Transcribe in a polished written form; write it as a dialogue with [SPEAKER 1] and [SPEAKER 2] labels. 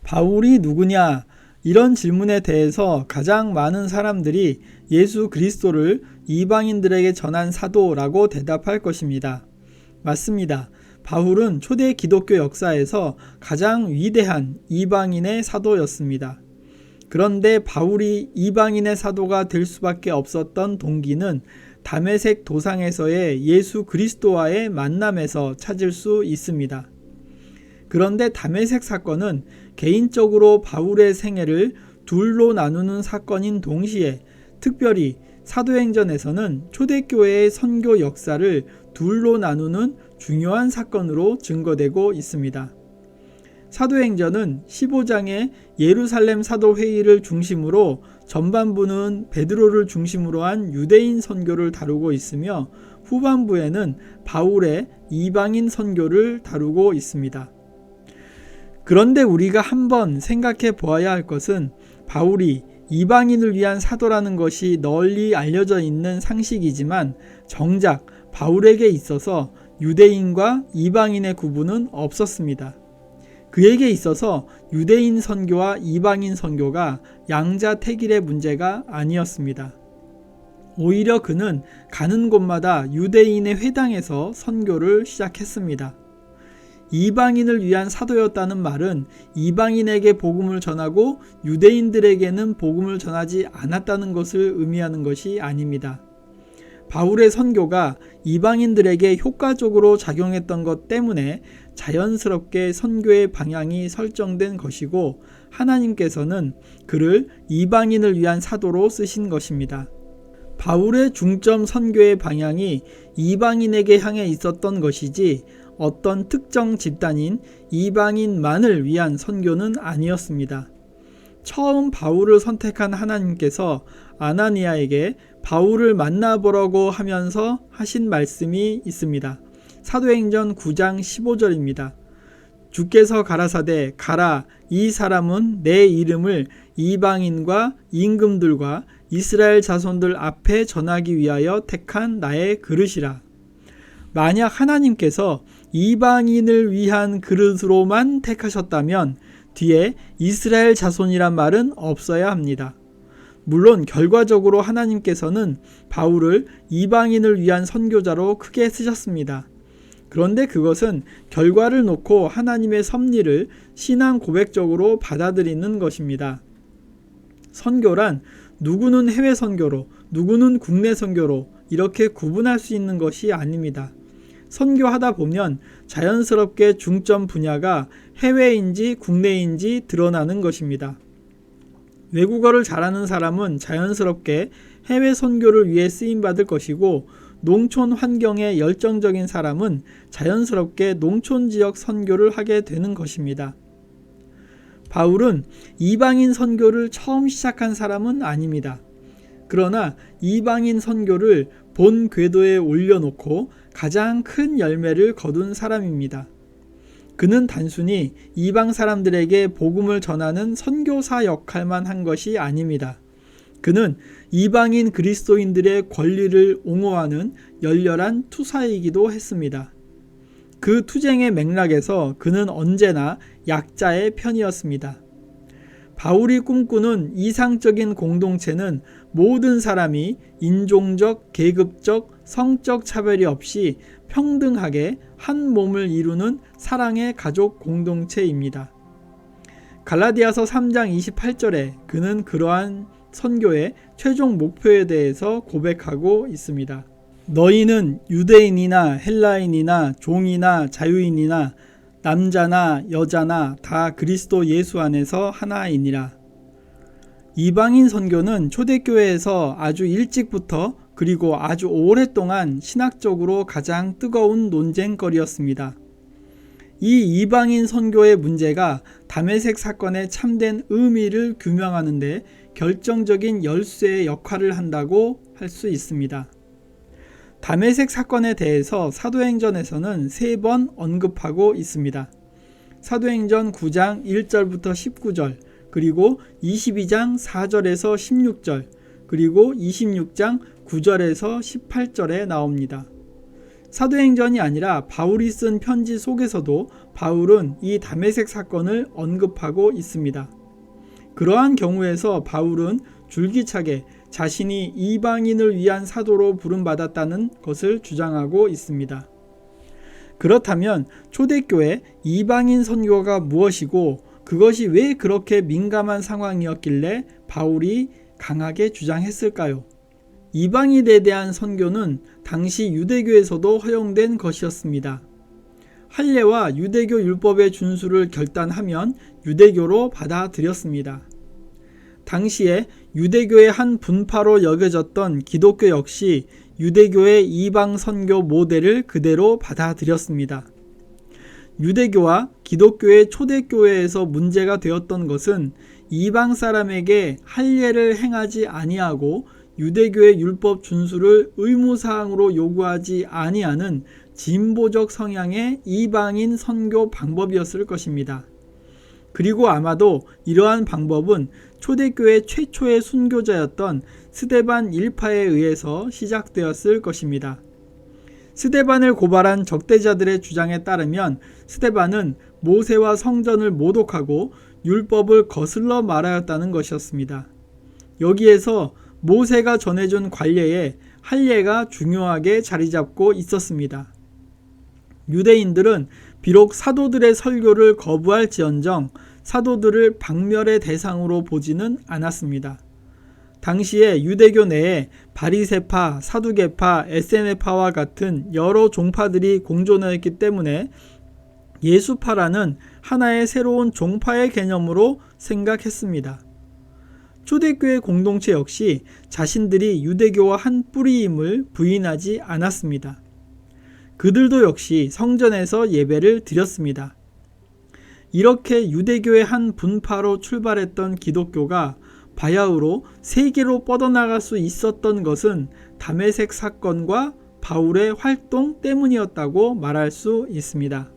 [SPEAKER 1] 바울이 누구냐? 이런 질문에 대해서 가장 많은 사람들이 예수 그리스도를 이방인들에게 전한 사도라고 대답할 것입니다. 맞습니다. 바울은 초대 기독교 역사에서 가장 위대한 이방인의 사도였습니다. 그런데 바울이 이방인의 사도가 될 수밖에 없었던 동기는 다메섹 도상에서의 예수 그리스도와의 만남에서 찾을 수 있습니다. 그런데 다메섹 사건은 개인적으로 바울의 생애를 둘로 나누는 사건인 동시에 특별히 사도행전에서는 초대교회의 선교 역사를 둘로 나누는 중요한 사건으로 증거되고 있습니다. 사도행전은 15장의 예루살렘 사도회의를 중심으로 전반부는 베드로를 중심으로 한 유대인 선교를 다루고 있으며 후반부에는 바울의 이방인 선교를 다루고 있습니다. 그런데 우리가 한번 생각해 보아야 할 것은 바울이 이방인을 위한 사도라는 것이 널리 알려져 있는 상식이지만 정작 바울에게 있어서 유대인과 이방인의 구분은 없었습니다. 그에게 있어서 유대인 선교와 이방인 선교가 양자택일의 문제가 아니었습니다. 오히려 그는 가는 곳마다 유대인의 회당에서 선교를 시작했습니다. 이방인을 위한 사도였다는 말은 이방인에게 복음을 전하고 유대인들에게는 복음을 전하지 않았다는 것을 의미하는 것이 아닙니다. 바울의 선교가 이방인들에게 효과적으로 작용했던 것 때문에 자연스럽게 선교의 방향이 설정된 것이고 하나님께서는 그를 이방인을 위한 사도로 쓰신 것입니다. 바울의 중점 선교의 방향이 이방인에게 향해 있었던 것이지 어떤 특정 집단인 이방인만을 위한 선교는 아니었습니다. 처음 바울을 선택한 하나님께서 아나니아에게 바울을 만나보라고 하면서 하신 말씀이 있습니다. 사도행전 9장 15절입니다. 주께서 가라사대 가라, 이 사람은 내 이름을 이방인과 임금들과 이스라엘 자손들 앞에 전하기 위하여 택한 나의 그릇이라. 만약 하나님께서 이방인을 위한 그릇으로만 택하셨다면 뒤에 이스라엘 자손이란 말은 없어야 합니다. 물론 결과적으로 하나님께서는 바울을 이방인을 위한 선교자로 크게 쓰셨습니다. 그런데 그것은 결과를 놓고 하나님의 섭리를 신앙 고백적으로 받아들이는 것입니다. 선교란 누구는 해외 선교로, 누구는 국내 선교로 이렇게 구분할 수 있는 것이 아닙니다. 선교하다 보면 자연스럽게 중점 분야가 해외인지 국내인지 드러나는 것입니다. 외국어를 잘하는 사람은 자연스럽게 해외 선교를 위해 쓰임받을 것이고 농촌 환경에 열정적인 사람은 자연스럽게 농촌 지역 선교를 하게 되는 것입니다. 바울은 이방인 선교를 처음 시작한 사람은 아닙니다. 그러나 이방인 선교를 본 궤도에 올려놓고 가장 큰 열매를 거둔 사람입니다. 그는 단순히 이방 사람들에게 복음을 전하는 선교사 역할만 한 것이 아닙니다. 그는 이방인 그리스도인들의 권리를 옹호하는 열렬한 투사이기도 했습니다. 그 투쟁의 맥락에서 그는 언제나 약자의 편이었습니다. 바울이 꿈꾸는 이상적인 공동체는 모든 사람이 인종적, 계급적, 성적 차별이 없이 평등하게 한 몸을 이루는 사랑의 가족 공동체입니다. 갈라디아서 3장 28절에 그는 그러한 선교의 최종 목표에 대해서 고백하고 있습니다. 너희는 유대인이나 헬라인이나 종이나 자유인이나 남자나 여자나 다 그리스도 예수 안에서 하나이니라. 이방인 선교는 초대교회에서 아주 일찍부터 그리고 아주 오랫동안 신학적으로 가장 뜨거운 논쟁거리였습니다. 이 이방인 선교의 문제가 다메섹 사건의 참된 의미를 규명하는 데 결정적인 열쇠의 역할을 한다고 할 수 있습니다. 다메섹 사건에 대해서 사도행전에서는 3번 언급하고 있습니다. 사도행전 9장 1절부터 19절, 그리고 22장 4절에서 16절, 그리고 26장 9절에서 18절에 나옵니다. 사도행전이 아니라 바울이 쓴 편지 속에서도 바울은 이 다메섹 사건을 언급하고 있습니다. 그러한 경우에서 바울은 줄기차게 자신이 이방인을 위한 사도로 부름받았다는 것을 주장하고 있습니다. 그렇다면 초대교회 이방인 선교가 무엇이고 그것이 왜 그렇게 민감한 상황이었길래 바울이 강하게 주장했을까요? 이방인에 대한 선교는 당시 유대교에서도 허용된 것이었습니다. 할례와 유대교 율법의 준수를 결단하면 유대교로 받아들였습니다. 당시에 유대교의 한 분파로 여겨졌던 기독교 역시 유대교의 이방 선교 모델을 그대로 받아들였습니다. 유대교와 기독교의 초대교회에서 문제가 되었던 것은 이방 사람에게 할례를 행하지 아니하고 유대교의 율법 준수를 의무사항으로 요구하지 아니하는 진보적 성향의 이방인 선교 방법이었을 것입니다. 그리고 아마도 이러한 방법은 초대교회 최초의 순교자였던 스데반 일파에 의해서 시작되었을 것입니다. 스데반을 고발한 적대자들의 주장에 따르면 스데반은 모세와 성전을 모독하고 율법을 거슬러 말하였다는 것이었습니다. 여기에서 모세가 전해준 관례에 할례가 중요하게 자리 잡고 있었습니다. 유대인들은 비록 사도들의 설교를 거부할지언정 사도들을 박멸의 대상으로 보지는 않았습니다. 당시에 유대교 내에 바리새파, 사두개파, 에세네파와 같은 여러 종파들이 공존하였기 때문에 예수파라는 하나의 새로운 종파의 개념으로 생각했습니다. 초대교회 공동체 역시 자신들이 유대교와 한 뿌리임을 부인하지 않았습니다. 그들도 역시 성전에서 예배를 드렸습니다. 이렇게 유대교의 한 분파로 출발했던 기독교가 바야흐로 세계로 뻗어나갈 수 있었던 것은 다메섹 사건과 바울의 활동 때문이었다고 말할 수 있습니다.